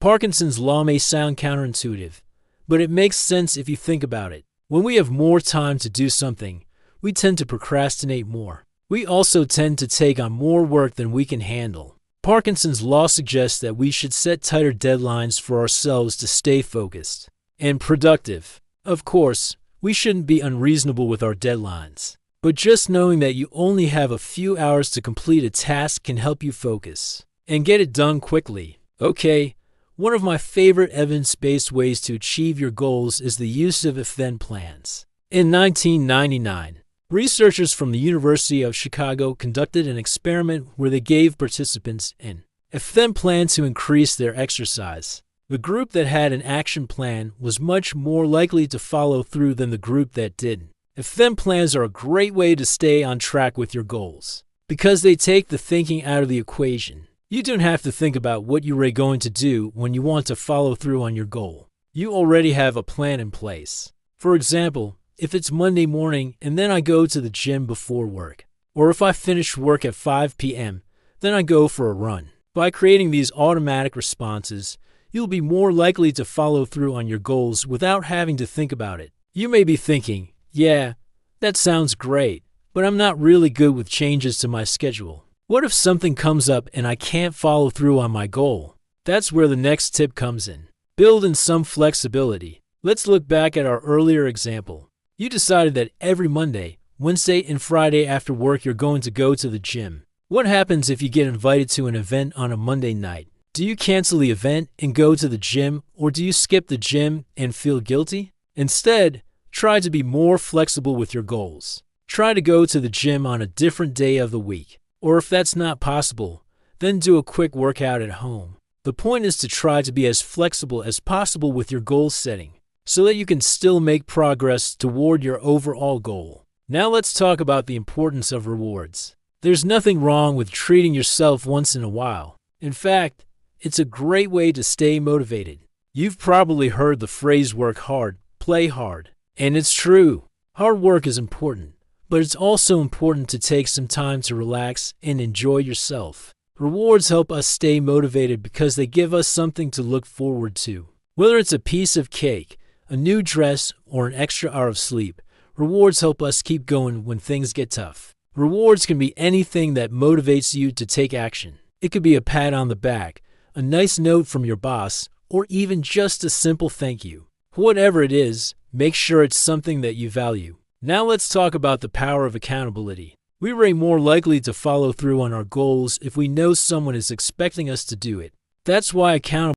Parkinson's law may sound counterintuitive, but it makes sense if you think about it. When we have more time to do something, we tend to procrastinate more. We also tend to take on more work than we can handle. Parkinson's law suggests that we should set tighter deadlines for ourselves to stay focused and productive. Of course, we shouldn't be unreasonable with our deadlines, but just knowing that you only have a few hours to complete a task can help you focus and get it done quickly. Okay, one of my favorite evidence-based ways to achieve your goals is the use of if-then plans. In 1999, researchers from the University of Chicago conducted an experiment where they gave participants an if-then plan to increase their exercise. The group that had an action plan was much more likely to follow through than the group that didn't. If-then plans are a great way to stay on track with your goals because they take the thinking out of the equation. You don't have to think about what you are going to do when you want to follow through on your goal. You already have a plan in place. For example, if it's Monday morning and then I go to the gym before work, or if I finish work at 5 p.m., then I go for a run. By creating these automatic responses, you'll be more likely to follow through on your goals without having to think about it. You may be thinking, yeah, that sounds great, but I'm not really good with changes to my schedule. What if something comes up and I can't follow through on my goal? That's where the next tip comes in. Build in some flexibility. Let's look back at our earlier example. You decided that every Monday, Wednesday, and Friday after work you're going to go to the gym. What happens if you get invited to an event on a Monday night? Do you cancel the event and go to the gym, or do you skip the gym and feel guilty? Instead, try to be more flexible with your goals. Try to go to the gym on a different day of the week. Or if that's not possible, then do a quick workout at home. The point is to try to be as flexible as possible with your goal setting so that you can still make progress toward your overall goal. Now let's talk about the importance of rewards. There's nothing wrong with treating yourself once in a while. In fact, it's a great way to stay motivated. You've probably heard the phrase work hard, play hard. And it's true. Hard work is important, but it's also important to take some time to relax and enjoy yourself. Rewards help us stay motivated because they give us something to look forward to. Whether it's a piece of cake, a new dress, or an extra hour of sleep, rewards help us keep going when things get tough. Rewards can be anything that motivates you to take action. It could be a pat on the back, a nice note from your boss, or even just a simple thank you. Whatever it is, make sure it's something that you value. Now let's talk about the power of accountability. We are more likely to follow through on our goals if we know someone is expecting us to do it. That's why accountability